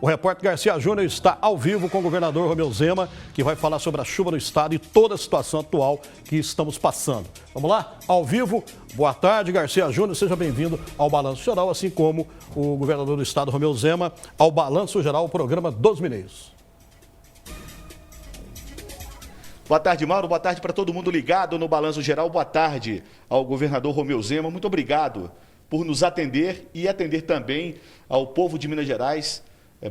O repórter Garcia Júnior está ao vivo com o governador Romeu Zema, que vai falar sobre a chuva no estado e toda a situação atual que estamos passando. Vamos lá? Ao vivo. Boa tarde, Garcia Júnior. Seja bem-vindo ao Balanço Geral, assim como o governador do estado, Romeu Zema, ao Balanço Geral, o programa dos Mineiros. Boa tarde, Mauro. Boa tarde para todo mundo ligado no Balanço Geral. Boa tarde ao governador Romeu Zema. Muito obrigado por nos atender e atender também ao povo de Minas Gerais.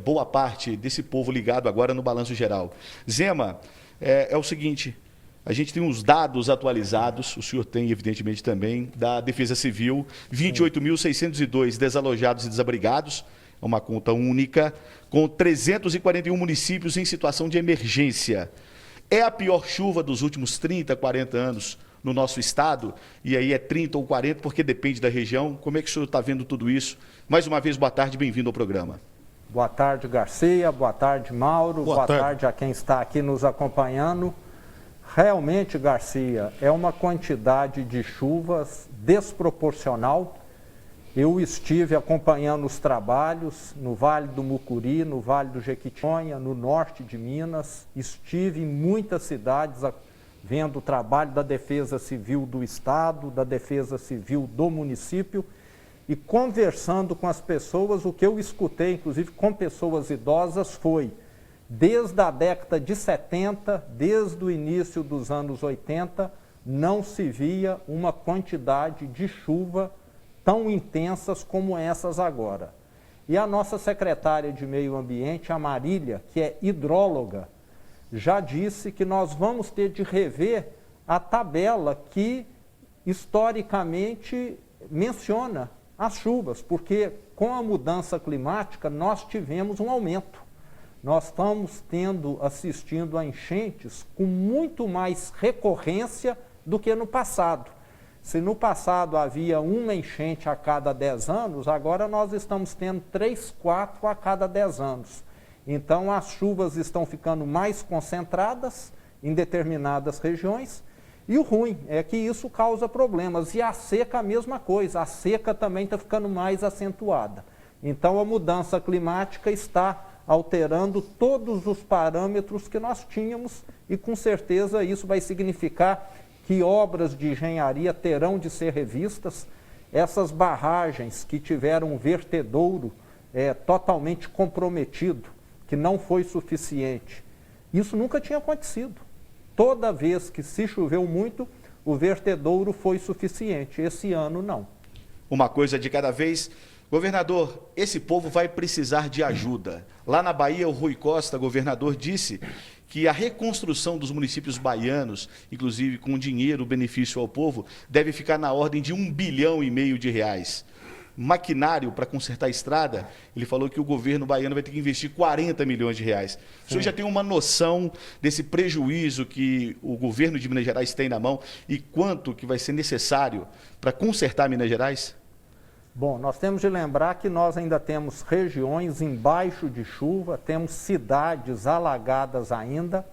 Boa parte desse povo ligado agora no Balanço Geral. Zema, é o seguinte, a gente tem uns dados atualizados, o senhor tem evidentemente também, da Defesa Civil, 28.602 desalojados e desabrigados, é uma conta única, com 341 municípios em situação de emergência. É a pior chuva dos últimos 30, 40 anos no nosso estado, e aí é 30 ou 40, porque depende da região. Como é que o senhor está vendo tudo isso? Mais uma vez, boa tarde, bem-vindo ao programa. Boa tarde, Garcia, boa tarde, Mauro, boa tarde a quem está aqui nos acompanhando. Realmente, Garcia, é uma quantidade de chuvas desproporcional. Eu estive acompanhando os trabalhos no Vale do Mucuri, no Vale do Jequitinhonha, no norte de Minas. Estive em muitas cidades vendo o trabalho da Defesa Civil do Estado, da Defesa Civil do município e conversando com as pessoas. O que eu escutei, inclusive com pessoas idosas, foi desde a década de 70, desde o início dos anos 80, não se via uma quantidade de chuva tão intensas como essas agora. E a nossa secretária de Meio Ambiente, a Marília, que é hidróloga, já disse que nós vamos ter de rever a tabela que historicamente menciona as chuvas, porque com a mudança climática nós tivemos um aumento. Nós estamos assistindo a enchentes com muito mais recorrência do que no passado. Se no passado havia uma enchente a cada 10 anos, agora nós estamos tendo 3, 4 a cada 10 anos. Então as chuvas estão ficando mais concentradas em determinadas regiões e o ruim é que isso causa problemas. E a seca a mesma coisa, a seca também está ficando mais acentuada. Então a mudança climática está alterando todos os parâmetros que nós tínhamos e com certeza isso vai significar que obras de engenharia terão de ser revistas. Essas barragens que tiveram um vertedouro totalmente comprometido, que não foi suficiente, isso nunca tinha acontecido. Toda vez que se choveu muito, o vertedouro foi suficiente. Esse ano, não. Uma coisa de cada vez. Governador, esse povo vai precisar de ajuda. Lá na Bahia, o Rui Costa, governador, disse que a reconstrução dos municípios baianos, inclusive com dinheiro, benefício ao povo, deve ficar na ordem de R$1,5 bilhão de reais. Maquinário para consertar a estrada, ele falou que o governo baiano vai ter que investir R$40 milhões. O senhor já tem uma noção desse prejuízo que o governo de Minas Gerais tem na mão e quanto que vai ser necessário para consertar Minas Gerais? Bom, nós temos de lembrar que nós ainda temos regiões embaixo de chuva, temos cidades alagadas ainda,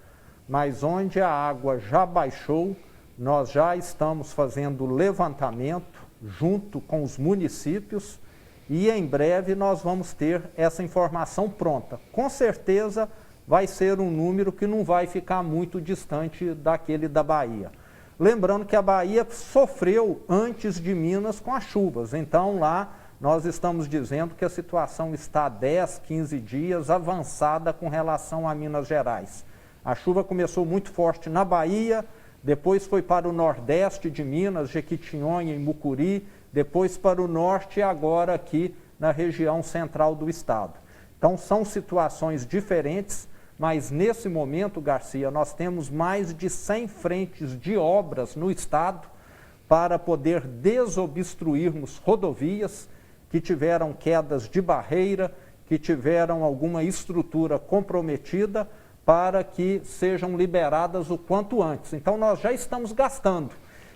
mas onde a água já baixou, nós já estamos fazendo levantamento junto com os municípios e em breve nós vamos ter essa informação pronta. Com certeza vai ser um número que não vai ficar muito distante daquele da Bahia. Lembrando que a Bahia sofreu antes de Minas com as chuvas, então lá nós estamos dizendo que a situação está 10, 15 dias avançada com relação a Minas Gerais. A chuva começou muito forte na Bahia, depois foi para o nordeste de Minas, Jequitinhonha e Mucuri, depois para o norte e agora aqui na região central do estado. Então são situações diferentes, mas nesse momento, Garcia, nós temos mais de 100 frentes de obras no estado para poder desobstruirmos rodovias que tiveram quedas de barreira, que tiveram alguma estrutura comprometida, para que sejam liberadas o quanto antes. Então nós já estamos gastando.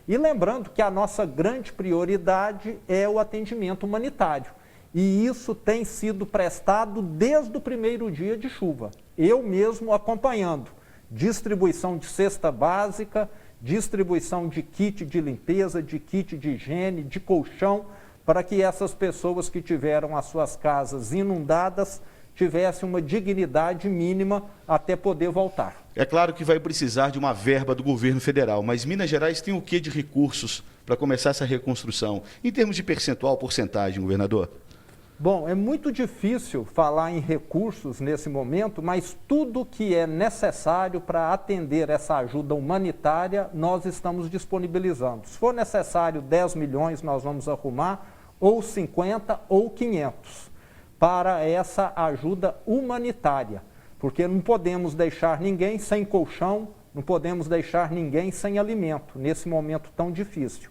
E lembrando que a nossa grande prioridade é o atendimento humanitário. E isso tem sido prestado desde o primeiro dia de chuva. Eu mesmo acompanhando distribuição de cesta básica, distribuição de kit de limpeza, de kit de higiene, de colchão, para que essas pessoas que tiveram as suas casas inundadas tivesse uma dignidade mínima até poder voltar. É claro que vai precisar de uma verba do governo federal, mas Minas Gerais tem o que de recursos para começar essa reconstrução? Em termos de percentual, porcentagem, governador? Bom, é muito difícil falar em recursos nesse momento, mas tudo que é necessário para atender essa ajuda humanitária, nós estamos disponibilizando. Se for necessário 10 milhões, nós vamos arrumar, ou 50 ou 500, para essa ajuda humanitária. Porque não podemos deixar ninguém sem colchão, não podemos deixar ninguém sem alimento, nesse momento tão difícil.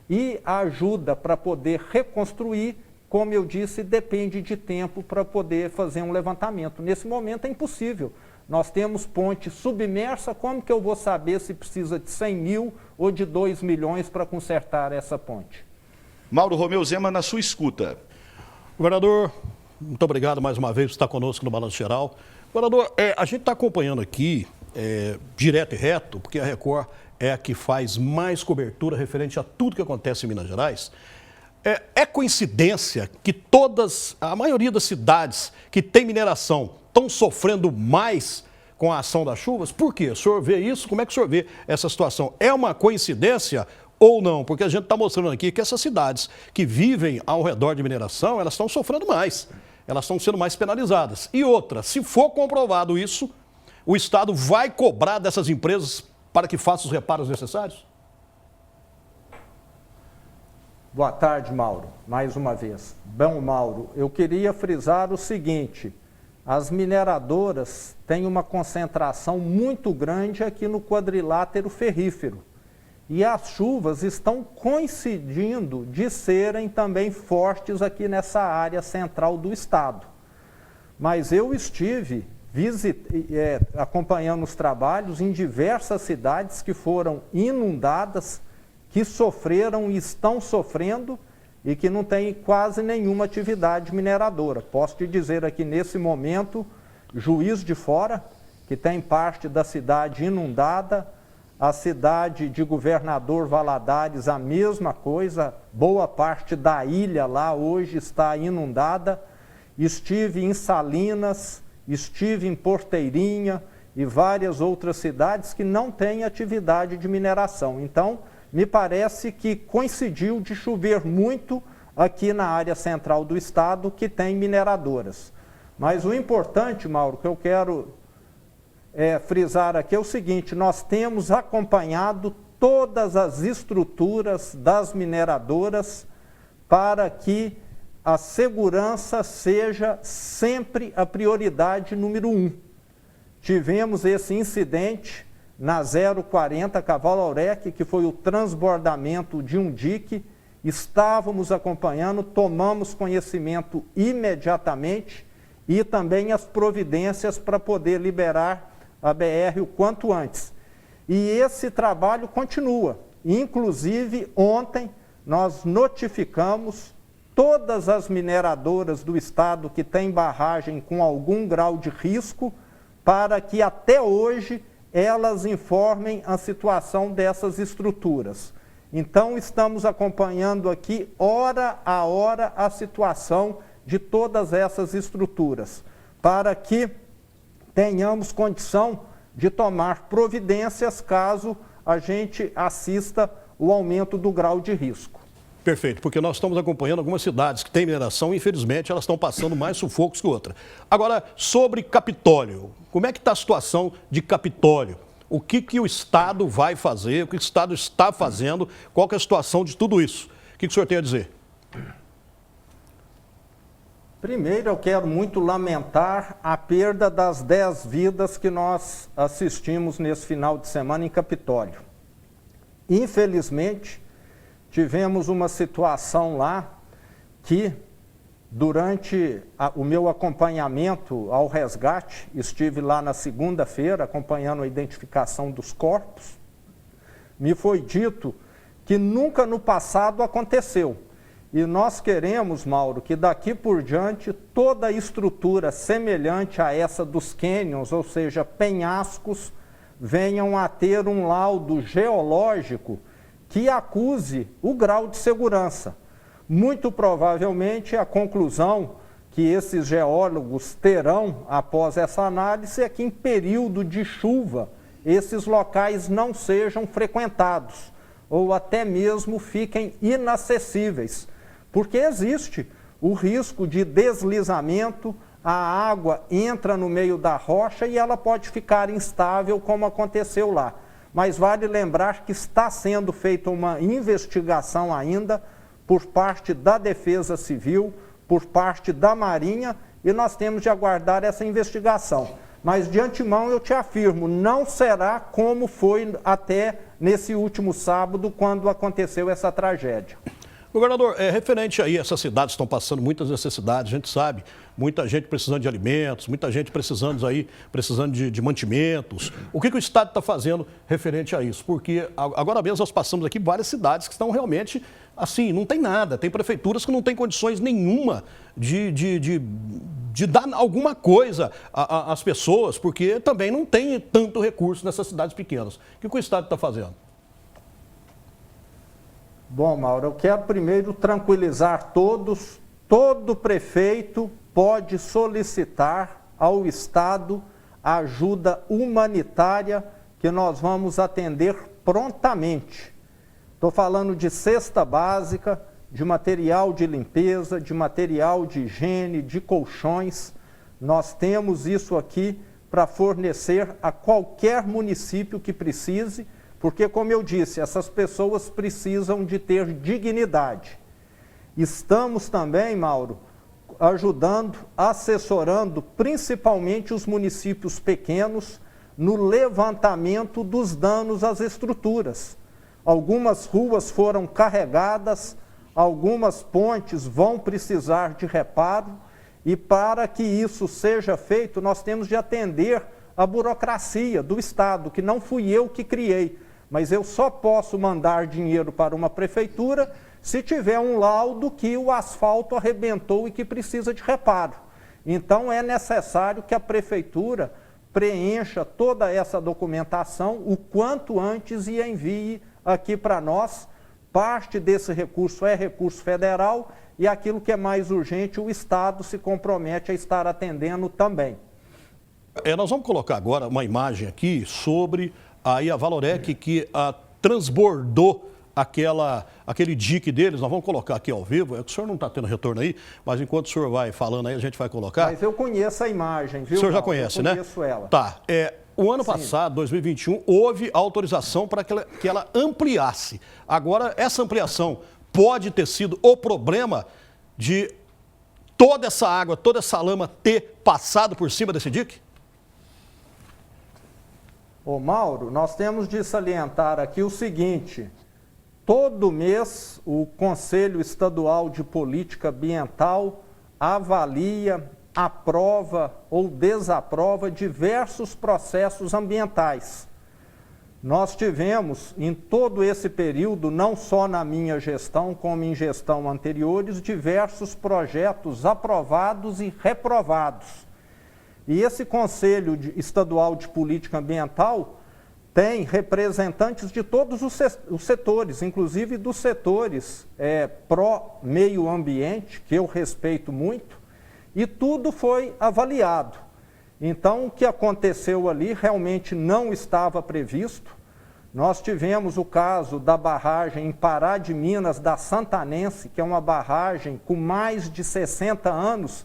E a ajuda para poder reconstruir, como eu disse, depende de tempo para poder fazer um levantamento. Nesse momento é impossível. Nós temos ponte submersa, como que eu vou saber se precisa de 100 mil ou de 2 milhões para consertar essa ponte? Mauro Romeu Zema, na sua escuta. Governador, muito obrigado mais uma vez por estar conosco no Balanço Geral. Governador, a gente está acompanhando aqui, direto e reto, porque a Record é a que faz mais cobertura referente a tudo que acontece em Minas Gerais. É coincidência que a maioria das cidades que tem mineração estão sofrendo mais com a ação das chuvas? Por quê? O senhor vê isso? Como é que o senhor vê essa situação? É uma coincidência ou não? Porque a gente está mostrando aqui que essas cidades que vivem ao redor de mineração, elas estão sofrendo mais. Elas estão sendo mais penalizadas. E outra, se for comprovado isso, o Estado vai cobrar dessas empresas para que façam os reparos necessários? Boa tarde, Mauro, mais uma vez. Bom, Mauro, eu queria frisar o seguinte: as mineradoras têm uma concentração muito grande aqui no quadrilátero ferrífero. E as chuvas estão coincidindo de serem também fortes aqui nessa área central do estado. Mas eu estive acompanhando os trabalhos em diversas cidades que foram inundadas, que sofreram e estão sofrendo e que não têm quase nenhuma atividade mineradora. Posso te dizer aqui nesse momento, Juiz de Fora, que tem parte da cidade inundada, a cidade de Governador Valadares, a mesma coisa, boa parte da ilha lá hoje está inundada. Estive em Salinas, estive em Porteirinha e várias outras cidades que não têm atividade de mineração. Então, me parece que coincidiu de chover muito aqui na área central do estado, que tem mineradoras. Mas o importante, Mauro, que eu quero frisar aqui é o seguinte: nós temos acompanhado todas as estruturas das mineradoras para que a segurança seja sempre a prioridade número 1. Tivemos esse incidente na 040 Cavalo Aurec, que foi o transbordamento de um dique. Estávamos acompanhando, tomamos conhecimento imediatamente e também as providências para poder liberar a BR o quanto antes. E esse trabalho continua. Inclusive, ontem nós notificamos todas as mineradoras do estado que têm barragem com algum grau de risco, para que até hoje elas informem a situação dessas estruturas. Então, estamos acompanhando aqui, hora a hora, a situação de todas essas estruturas, para que tenhamos condição de tomar providências caso a gente assista o aumento do grau de risco. Perfeito, porque nós estamos acompanhando algumas cidades que têm mineração e, infelizmente, elas estão passando mais sufocos que outra. Agora, sobre Capitólio, como é que está a situação de Capitólio? O que o Estado vai fazer, o que o Estado está fazendo, qual que é a situação de tudo isso? O que o senhor tem a dizer? Primeiro, eu quero muito lamentar a perda das 10 vidas que nós assistimos nesse final de semana em Capitólio. Infelizmente, tivemos uma situação lá que, durante o meu acompanhamento ao resgate, estive lá na segunda-feira acompanhando a identificação dos corpos, me foi dito que nunca no passado aconteceu. E nós queremos, Mauro, que daqui por diante toda a estrutura semelhante a essa dos cânions, ou seja, penhascos, venham a ter um laudo geológico que acuse o grau de segurança. Muito provavelmente a conclusão que esses geólogos terão após essa análise é que em período de chuva esses locais não sejam frequentados ou até mesmo fiquem inacessíveis, porque existe o risco de deslizamento, a água entra no meio da rocha e ela pode ficar instável, como aconteceu lá. Mas vale lembrar que está sendo feita uma investigação ainda por parte da Defesa Civil, por parte da Marinha, e nós temos de aguardar essa investigação. Mas de antemão eu te afirmo, não será como foi até nesse último sábado, quando aconteceu essa tragédia. Governador, referente aí, essas cidades estão passando muitas necessidades, a gente sabe, muita gente precisando de alimentos, muita gente precisando de mantimentos. O que o Estado está fazendo referente a isso? Porque agora mesmo nós passamos aqui várias cidades que estão realmente assim, não tem nada, tem prefeituras que não têm condições nenhuma de dar alguma coisa às pessoas, porque também não tem tanto recurso nessas cidades pequenas. O que o Estado está fazendo? Bom, Mauro, eu quero primeiro tranquilizar todos. Todo prefeito pode solicitar ao Estado ajuda humanitária que nós vamos atender prontamente. Estou falando de cesta básica, de material de limpeza, de material de higiene, de colchões. Nós temos isso aqui para fornecer a qualquer município que precise, porque, como eu disse, essas pessoas precisam de ter dignidade. Estamos também, Mauro, ajudando, assessorando principalmente os municípios pequenos no levantamento dos danos às estruturas. Algumas ruas foram carregadas, algumas pontes vão precisar de reparo, e para que isso seja feito, nós temos de atender a burocracia do Estado, que não fui eu que criei. Mas eu só posso mandar dinheiro para uma prefeitura se tiver um laudo que o asfalto arrebentou e que precisa de reparo. Então é necessário que a prefeitura preencha toda essa documentação o quanto antes e envie aqui para nós. Parte desse recurso é recurso federal e aquilo que é mais urgente o Estado se compromete a estar atendendo também. Nós vamos colocar agora uma imagem aqui sobre aí a Valorec que transbordou aquele dique deles. Nós vamos colocar aqui ao vivo. O senhor não está tendo retorno aí, mas enquanto o senhor vai falando aí, a gente vai colocar. Mas eu conheço a imagem, viu? O senhor já conhece, né? Eu conheço ela. Tá. O ano passado, 2021, houve autorização para que ela ampliasse. Agora, essa ampliação pode ter sido o problema de toda essa água, toda essa lama ter passado por cima desse dique? Ô Mauro, nós temos de salientar aqui o seguinte: todo mês o Conselho Estadual de Política Ambiental avalia, aprova ou desaprova diversos processos ambientais. Nós tivemos em todo esse período, não só na minha gestão, como em gestão anteriores, diversos projetos aprovados e reprovados. E esse Conselho Estadual de Política Ambiental tem representantes de todos os setores, inclusive dos setores pró-meio ambiente, que eu respeito muito, e tudo foi avaliado. Então, o que aconteceu ali realmente não estava previsto. Nós tivemos o caso da barragem em Pará de Minas, da Santanense, que é uma barragem com mais de 60 anos,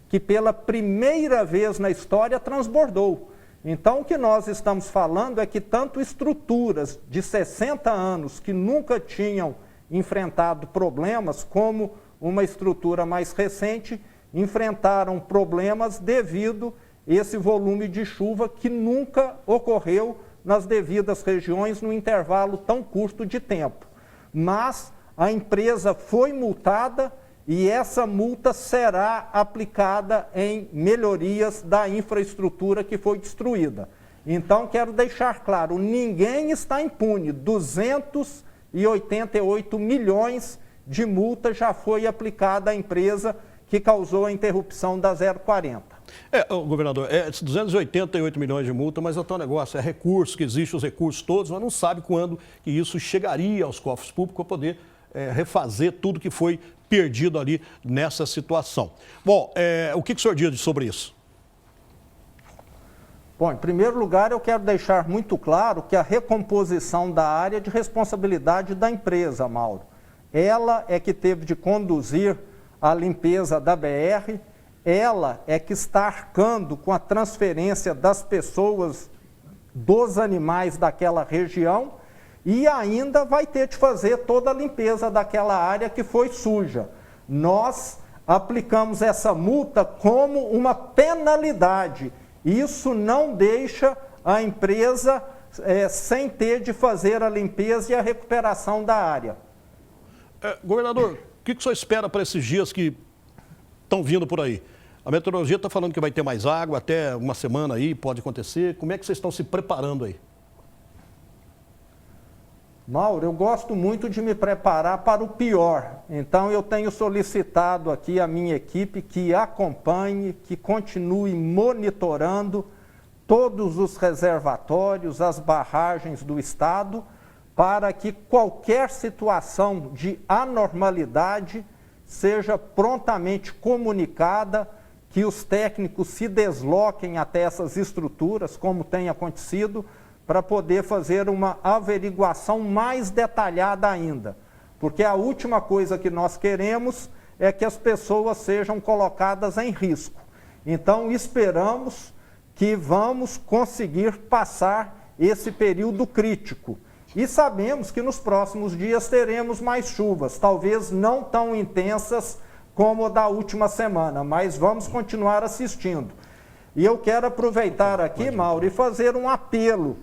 que pela primeira vez na história transbordou. Então, o que nós estamos falando é que tanto estruturas de 60 anos que nunca tinham enfrentado problemas, como uma estrutura mais recente, enfrentaram problemas devido a esse volume de chuva que nunca ocorreu nas devidas regiões num intervalo tão curto de tempo. Mas a empresa foi multada e essa multa será aplicada em melhorias da infraestrutura que foi destruída. Então, quero deixar claro, ninguém está impune. 288 milhões de multa já foi aplicada à empresa que causou a interrupção da 040. Governador, 288 milhões de multa, mas é o teu negócio, é recurso, que existe os recursos todos, mas não sabe quando que isso chegaria aos cofres públicos para poder refazer tudo que foi perdido ali nessa situação. Bom, o que o senhor diz sobre isso? Bom, em primeiro lugar, eu quero deixar muito claro que a recomposição da área é de responsabilidade da empresa, Mauro. Ela é que teve de conduzir a limpeza da BR, ela é que está arcando com a transferência das pessoas, dos animais daquela região e ainda vai ter de fazer toda a limpeza daquela área que foi suja. Nós aplicamos essa multa como uma penalidade. Isso não deixa a empresa sem ter de fazer a limpeza e a recuperação da área. Governador, o que o senhor espera para esses dias que estão vindo por aí? A meteorologia está falando que vai ter mais água, até uma semana aí pode acontecer. Como é que vocês estão se preparando aí? Mauro, eu gosto muito de me preparar para o pior. Então eu tenho solicitado aqui a minha equipe que acompanhe, que continue monitorando todos os reservatórios, as barragens do estado, para que qualquer situação de anormalidade seja prontamente comunicada, que os técnicos se desloquem até essas estruturas, como tem acontecido, para poder fazer uma averiguação mais detalhada ainda. Porque a última coisa que nós queremos é que as pessoas sejam colocadas em risco. Então, esperamos que vamos conseguir passar esse período crítico. E sabemos que nos próximos dias teremos mais chuvas, talvez não tão intensas como a da última semana, mas vamos continuar assistindo. E eu quero aproveitar aqui, Mauro, e fazer um apelo,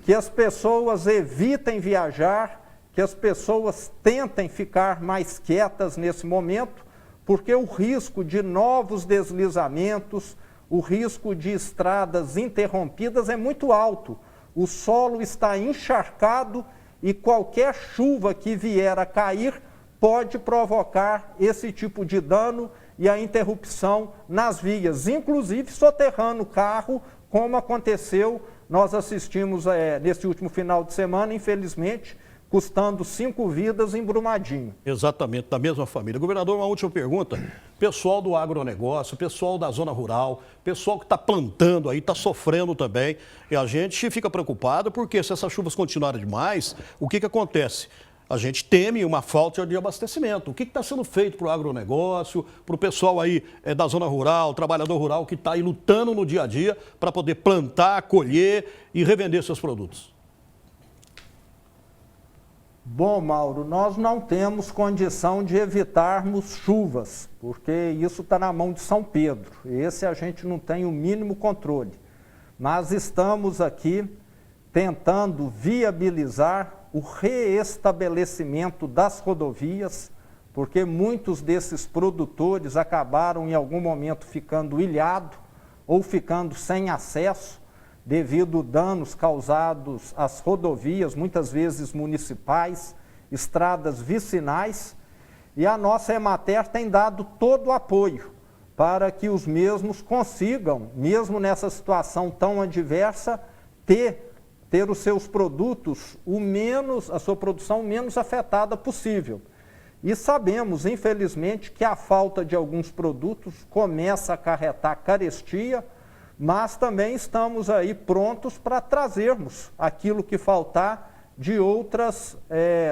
que as pessoas evitem viajar, que as pessoas tentem ficar mais quietas nesse momento, porque o risco de novos deslizamentos, o risco de estradas interrompidas é muito alto. O solo está encharcado e qualquer chuva que vier a cair pode provocar esse tipo de dano e a interrupção nas vias, inclusive soterrando o carro, como aconteceu, nós assistimos nesse último final de semana, infelizmente, custando 5 vidas em Brumadinho. Exatamente, da mesma família. Governador, uma última pergunta. Pessoal do agronegócio, pessoal da zona rural, pessoal que está plantando aí, está sofrendo também. E a gente fica preocupado porque se essas chuvas continuarem demais, o que acontece? A gente teme uma falta de abastecimento. O que está sendo feito para o agronegócio, para o pessoal aí da zona rural, trabalhador rural que está aí lutando no dia a dia para poder plantar, colher e revender seus produtos? Bom, Mauro, nós não temos condição de evitarmos chuvas, porque isso está na mão de São Pedro. Esse a gente não tem o mínimo controle. Mas estamos aqui tentando viabilizar o reestabelecimento das rodovias, porque muitos desses produtores acabaram em algum momento ficando ilhados ou ficando sem acesso devido a danos causados às rodovias, muitas vezes municipais, estradas vicinais, e a nossa Emater tem dado todo o apoio para que os mesmos consigam, mesmo nessa situação tão adversa, ter os seus produtos, a sua produção menos afetada possível. E sabemos, infelizmente, que a falta de alguns produtos começa a acarretar carestia, mas também estamos aí prontos para trazermos aquilo que faltar de outras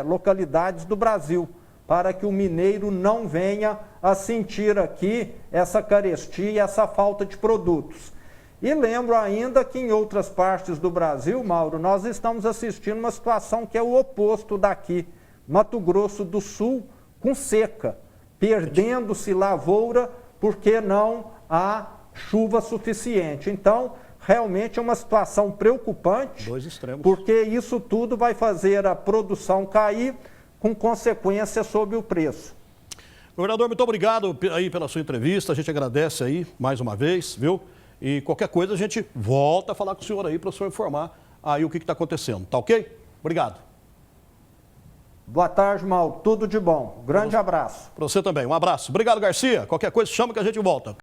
localidades do Brasil, para que o mineiro não venha a sentir aqui essa carestia e essa falta de produtos. E lembro ainda que em outras partes do Brasil, Mauro, nós estamos assistindo uma situação que é o oposto daqui. Mato Grosso do Sul com seca, perdendo-se lavoura porque não há chuva suficiente. Então, realmente é uma situação preocupante, Dois extremos. porque isso tudo vai fazer a produção cair com consequência sobre o preço. Governador, muito obrigado aí pela sua entrevista, a gente agradece aí mais uma vez, viu? E qualquer coisa a gente volta a falar com o senhor aí para o senhor informar aí o que está acontecendo, tá ok? Obrigado. Boa tarde, Mauro. Tudo de bom. Grande abraço. Para você também, um abraço. Obrigado, Garcia. Qualquer coisa chama que a gente volta.